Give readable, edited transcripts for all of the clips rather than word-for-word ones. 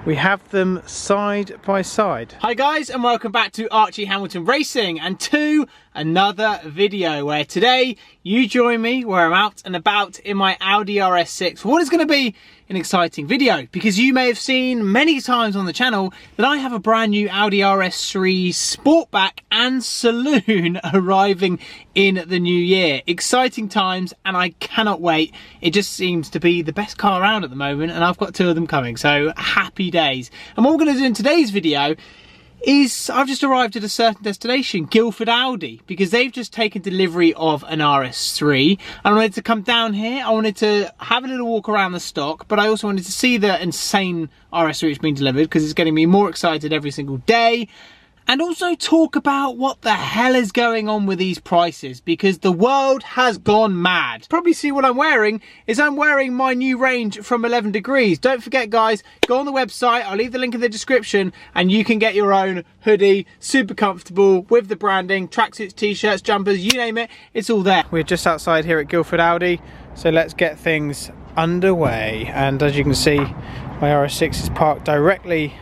we have them side by side. Hi guys, and welcome back to Archie Hamilton Racing and to another video where today you join me where I'm out and about in my Audi Rs3 for what is going to be an exciting video, because you may have seen many times on the channel that I have a brand new Audi Rs3 Sportback and Saloon arriving in the new year. Exciting times, and I cannot wait. It just seems to be the best car around at the moment, and I've got two of them coming, so happy days. And what we're going to do in today's video is I've just arrived at a certain destination, Guildford Audi, because they've just taken delivery of an Rs3, and I wanted to come down here. I wanted to have a little walk around the stock, but I also wanted to see the insane Rs3 that's been delivered, because it's getting me more excited every single day. And also talk about what the hell is going on with these prices, because the world has gone mad. Probably see what I'm wearing is I'm wearing my new range from 11 Degrees. Don't forget guys, go on the website, I'll leave the link in the description, and you can get your own hoodie, super comfortable with the branding, tracksuits, t-shirts, jumpers, you name it, it's all there. We're just outside here at Guildford Audi, so let's get things underway. And as you can see, my Rs6 is parked directly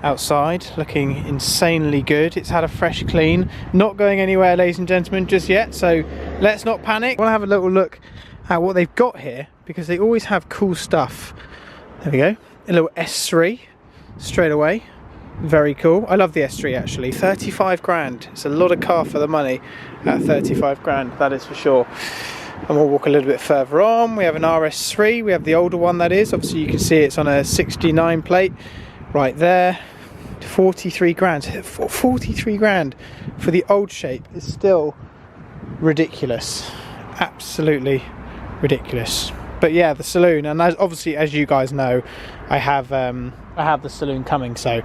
outside, looking insanely good. It's had a fresh clean, not going anywhere ladies and gentlemen just yet, so let's not panic. I want to have a little look at what they've got here, because they always have cool stuff. There we go, a little S3 straight away, very cool. I love the S3 actually. 35 grand, it's a lot of car for the money at 35 grand, that is for sure. And we'll walk a little bit further on. We have an Rs3, we have the older one, that is. Obviously you can see it's on a 69 plate right there. 43 grand. 43 grand for the old shape is still ridiculous, absolutely ridiculous. But yeah, the saloon, and obviously as you guys know, I have the saloon coming, so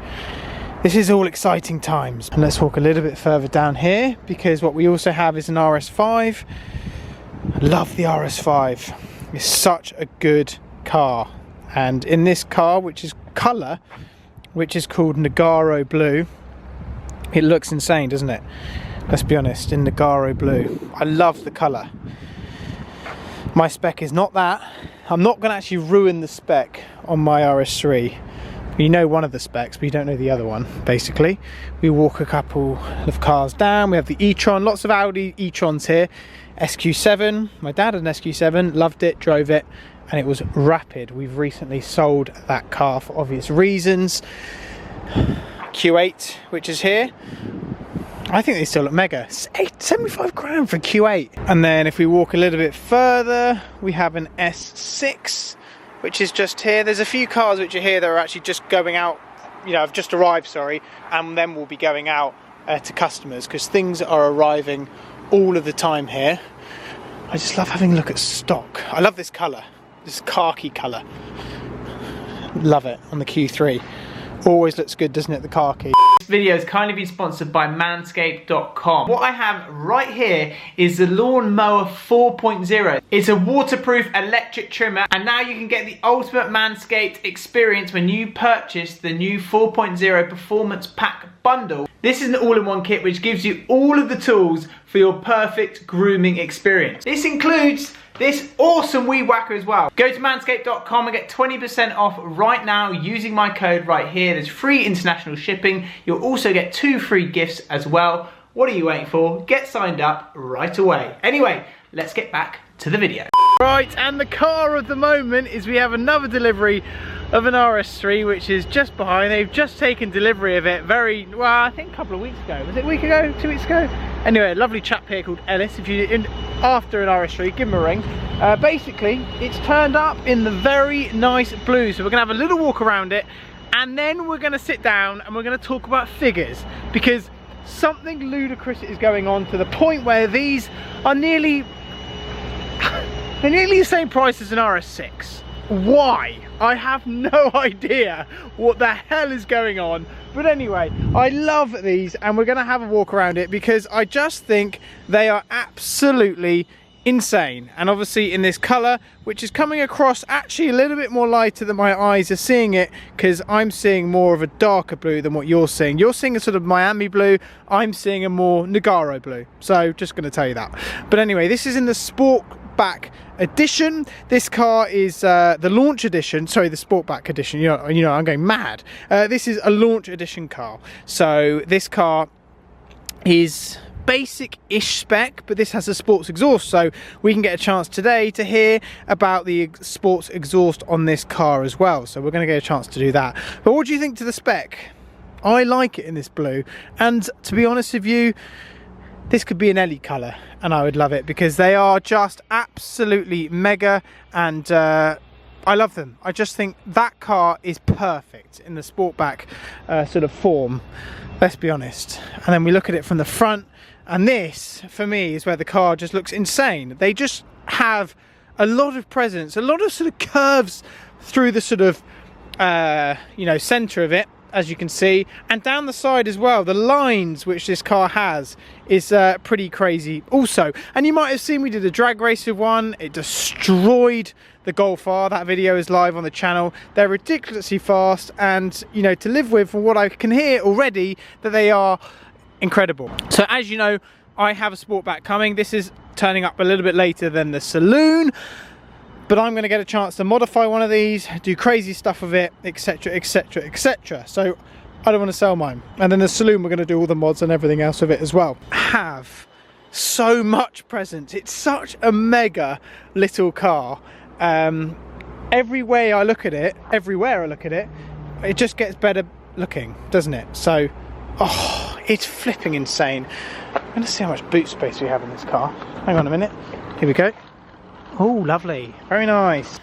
this is all exciting times. And let's walk a little bit further down here, because what we also have is an Rs5. I love the Rs5. It's such a good car, and in this car, which is colour, which is called Nogaro Blue, it looks insane, doesn't it? Let's be honest, in Nogaro Blue. I love the colour. My spec is not that. I'm not going to actually ruin the spec on my Rs3. You know one of the specs, but you don't know the other one, basically. We walk a couple of cars down. We have the e-tron, lots of Audi e-trons here. SQ7, my dad had an SQ7, loved it, drove it, and it was rapid. We've recently sold that car for obvious reasons. Q8, which is here. I think they still look mega. 75 grand for Q8. And then if we walk a little bit further, we have an S6, which is just here. There's a few cars which are here that are actually just going out, you know, have just arrived, sorry, and then we'll be going out to customers, because things are arriving all of the time here. I just love having a look at stock. I love this colour. This khaki colour, love it on the Q3. Always looks good, doesn't it, the khaki? This video has kindly been sponsored by Manscape.com. What I have right here is the Lawn Mower 4.0. It's a waterproof electric trimmer, and now you can get the ultimate Manscaped experience when you purchase the new 4.0 Performance Pack bundle. This is an all-in-one kit which gives you all of the tools for your perfect grooming experience. This includes this awesome weed whacker as well. Go to manscaped.com and get 20% off right now using my code right here. There's free international shipping. You'll also get 2 free gifts as well. What are you waiting for? Get signed up right away. Anyway, let's get back to the video. Right, and the car of the moment is we have another delivery of an Rs3, which is just behind. They've just taken delivery of it very, well, I think a couple of weeks ago. Was it a week ago, 2 weeks ago? Anyway, a lovely chap here called Ellis. If you're after an Rs3, give him a ring. Basically, it's turned up in the very nice blue, so we're gonna have a little walk around it, and then we're gonna sit down and we're gonna talk about figures, because something ludicrous is going on to the point where these are nearly they're nearly the same price as an Rs6. Why? I have no idea what the hell is going on. But anyway, I love these, and we're gonna have a walk around it because I just think they are absolutely insane. And obviously in this color, which is coming across actually a little bit more lighter than my eyes are seeing it, because I'm seeing more of a darker blue than what you're seeing. You're seeing a sort of Miami blue, I'm seeing a more Nogaro blue. So just gonna tell you that. But anyway, this is in the sport Sportback edition. This car is the launch edition, sorry, the Sportback edition. You know, I'm going mad. This is a launch edition car. So this car is basic-ish spec, but this has a sports exhaust, so we can get a chance today to hear about the sports exhaust on this car as well. So we're going to get a chance to do that. But what do you think to the spec? I like it in this blue, and to be honest with you, this could be an Ellie colour and I would love it, because they are just absolutely mega, and I love them. I just think that car is perfect in the Sportback sort of form, let's be honest. And then we look at it from the front, and this for me is where the car just looks insane. They just have a lot of presence, a lot of sort of curves through the sort of you know, center of it, as you can see, and down the side as well. The lines which this car has is pretty crazy also. And you might have seen we did a drag race with one. It destroyed the Golf R. That video is live on the channel. They're ridiculously fast, and you know, to live with, from what I can hear already, that they are incredible. So as you know, I have a Sportback coming. This is turning up a little bit later than the Saloon, but I'm going to get a chance to modify one of these, do crazy stuff with it, etc, etc, etc. So I don't want to sell mine. And then the Saloon, we're going to do all the mods and everything else with it as well. Have so much presence. It's such a mega little car. Everywhere I look at it, it just gets better looking, doesn't it? So, oh, it's flipping insane. I'm going to see how much boot space we have in this car. Hang on a minute. Here we go. Oh, lovely. Very nice.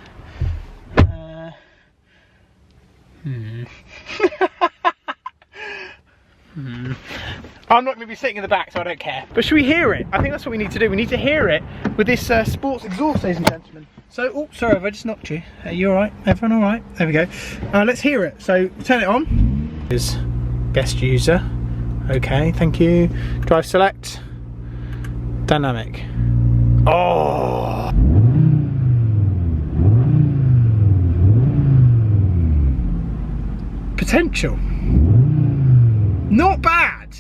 I'm not going to be sitting in the back, so I don't care. But should we hear it? I think that's what we need to do. We need to hear it with this sports exhaust, ladies and gentlemen. So, oh, sorry, have I just knocked you? Are you alright? Everyone alright? There we go. Let's hear it. So, turn it on. Is guest user. Okay, thank you. Drive select. Dynamic. Oh! Potential. Not bad.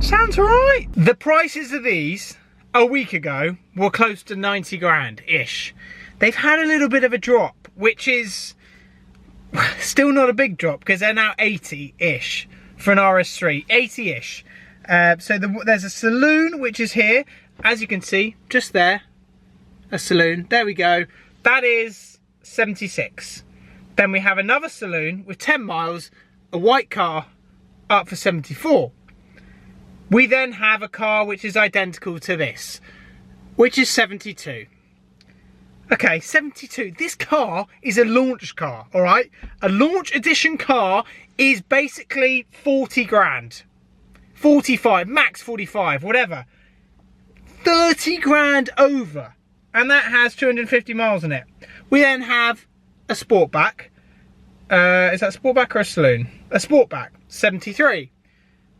Sounds alright. The prices of these a week ago were close to 90 grand-ish. They've had a little bit of a drop, which is still not a big drop, because they're now 80-ish for an RS3, 80-ish. So there's a Saloon, which is here, as you can see, just there. A Saloon, there we go. That is 76. Then we have another Saloon with 10 miles, a white car, up for 74. We then have a car which is identical to this, which is 72. Okay, 72. This car is a launch car, all right? A launch edition car is basically 40 grand. 45, max 45, whatever. 30 grand over. And that has 250 miles in it. We then have a Sportback. Is that a Sportback or a Saloon? A Sportback, 73.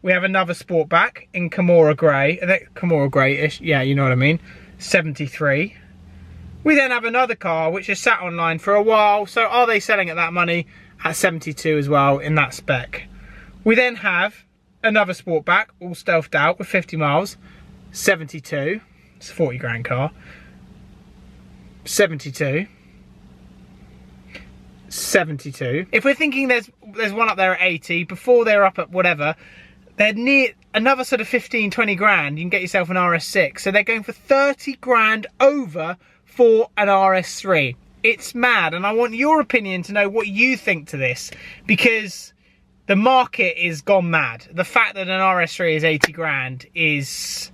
We have another Sportback in Camorra Grey. Camorra Grey-ish, yeah, you know what I mean. 73. We then have another car which has sat online for a while. So are they selling at that money? At 72 as well in that spec. We then have another Sportback, all stealthed out with 50 miles. 72. It's a 40 grand car. 72. 72. If we're thinking there's one up there at 80, before they're up at whatever, they're near another sort of 15, 20 grand, you can get yourself an RS6. So they're going for 30 grand over for an RS3. It's mad, and I want your opinion to know what you think to this, because the market is gone mad. The fact that an RS3 is 80 grand is...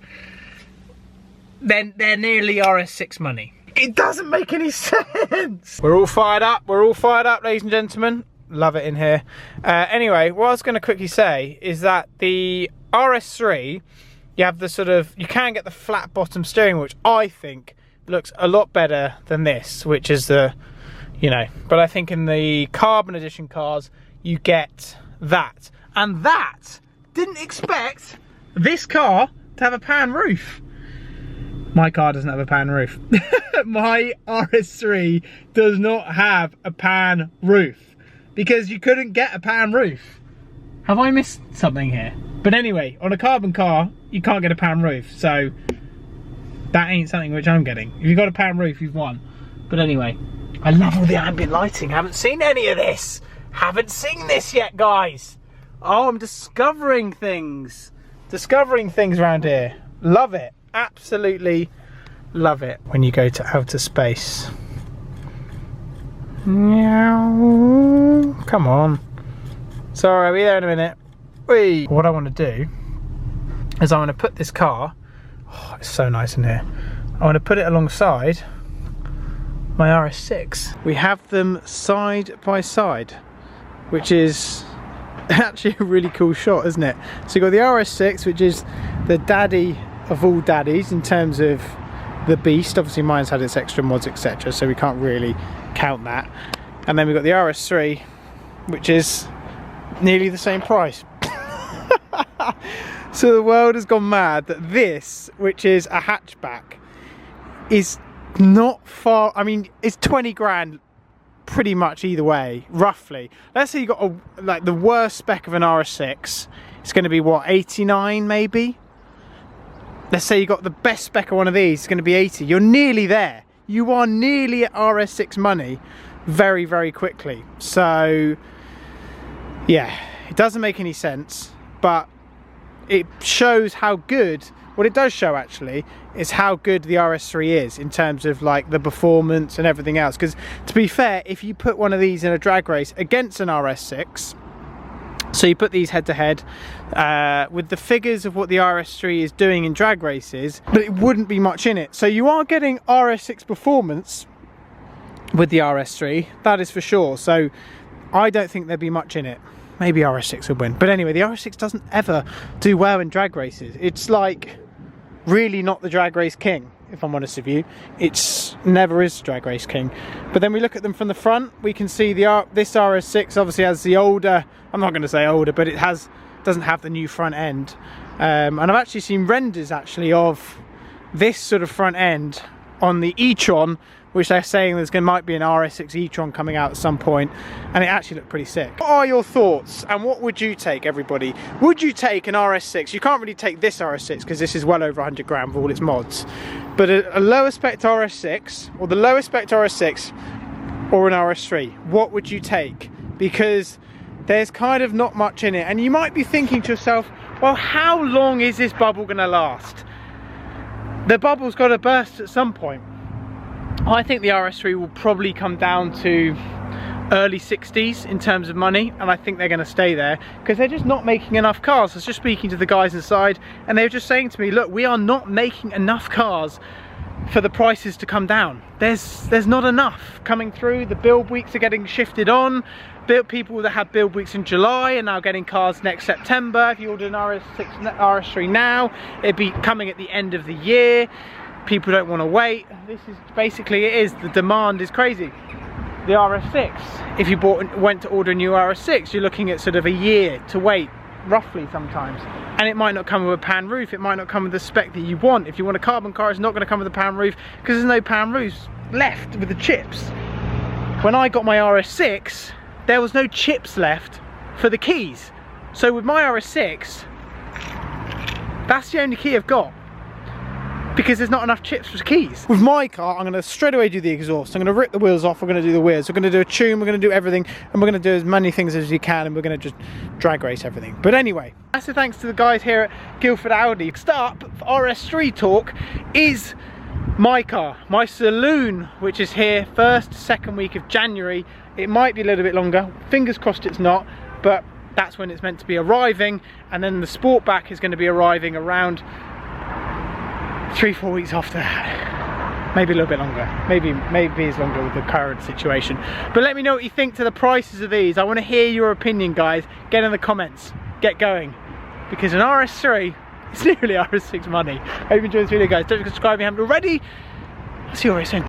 They're nearly RS6 money. It doesn't make any sense. We're all fired up, ladies and gentlemen. Love it in here. Anyway, what I was going to quickly say is that the RS3, you have the sort of, you can get the flat bottom steering, which I think looks a lot better than this, which is the, you know, but I think in the carbon edition cars, you get that. And that, didn't expect this car to have a pan roof. My car doesn't have a pan roof. My RS3 does not have a pan roof because you couldn't get a pan roof. Have I missed something here? But anyway, on a carbon car, you can't get a pan roof, so that ain't something which I'm getting. If you've got a pan roof, you've won. But anyway, I love all the ambient lighting. Haven't seen any of this. Haven't seen this yet, guys. Oh, I'm discovering things. Discovering things around here. Love it. Absolutely love it. When you go to outer space. Meow. Come on. Sorry, I'll be there in a minute. Whee. What I want to do is I want to put this car, oh, it's so nice in here. I want to put it alongside my RS6. We have them side by side, which is actually a really cool shot, isn't it? So you've got the RS6, which is the daddy of all daddies in terms of the beast. Obviously mine's had its extra mods, etc., so we can't really count that. And then we've got the Rs3, which is nearly the same price. So the world has gone mad that this, which is a hatchback, is not far. I mean, it's 20 grand pretty much either way, roughly. Let's say you got like the worst spec of an RS6, it's going to be what, 89 maybe? Let's say you got the best spec of one of these, it's going to be 80. You're nearly there. You are nearly at RS6 money very, very quickly. So yeah, it doesn't make any sense, but it shows how good, what it does show actually, is how good the Rs3 is in terms of like the performance and everything else. Because to be fair, if you put one of these in a drag race against an Rs6, so you put these head to head with the figures of what the Rs3 is doing in drag races, but it wouldn't be much in it. So you are getting Rs6 performance with the Rs3, that is for sure. So I don't think there'd be much in it. Maybe Rs6 would win. But anyway, the Rs6 doesn't ever do well in drag races. It's like really not the drag race king, if I'm honest with you. It's never is drag race king. But then we look at them from the front, we can see this Rs6 obviously has the older, I'm not going to say older, but it doesn't have the new front end. And I've actually seen renders actually of this sort of front end on the e-tron, which they're saying might be an RS6 e-tron coming out at some point, and it actually looked pretty sick. What are your thoughts, and what would you take, everybody? Would you take an RS6? You can't really take this RS6 because this is well over 100 grand with all its mods, but a lower spec RS6, or the lowest spec RS6, or an RS3, what would you take? Because there's kind of not much in it, and you might be thinking to yourself, well, how long is this bubble gonna last? The bubble's got to burst at some point. I think the Rs3 will probably come down to early 60s in terms of money, and I think they're going to stay there because they're just not making enough cars. I was just speaking to the guys inside and they were just saying to me, look, we are not making enough cars for the prices to come down. There's not enough coming through. The build weeks are getting shifted on. People that had build weeks in July are now getting cars next September. If you order an Rs3 now, it'd be coming at the end of the year. People don't want to wait. This is basically, the demand is crazy. The Rs6, if you went to order a new Rs6, you're looking at sort of a year to wait, roughly sometimes. And it might not come with a pan roof, it might not come with the spec that you want. If you want a carbon car, it's not going to come with a pan roof because there's no pan roofs left with the chips. When I got my Rs6, there was no chips left for the keys. So with my Rs6, that's the only key I've got, because there's not enough chips for keys. With my car, I'm going to straight away do the exhaust. I'm going to rip the wheels off, we're going to do the wheels, we're going to do a tune, we're going to do everything, and we're going to do as many things as you can, and we're going to just drag race everything. But anyway, massive thanks to the guys here at Guildford Audi. Next up for Rs3 talk is my car, my saloon, which is here second week of January. It might be a little bit longer, fingers crossed it's not, but that's when it's meant to be arriving, and then the Sportback is going to be arriving around 3-4 weeks after that, maybe a little bit longer, maybe it's longer with the current situation. But let me know what you think to the prices of these. I want to hear your opinion, guys. Get in the comments, get going, because an Rs3 is nearly Rs6 money. I hope you enjoyed this video, guys. Don't forget to subscribe if you haven't already. I'll see you very soon.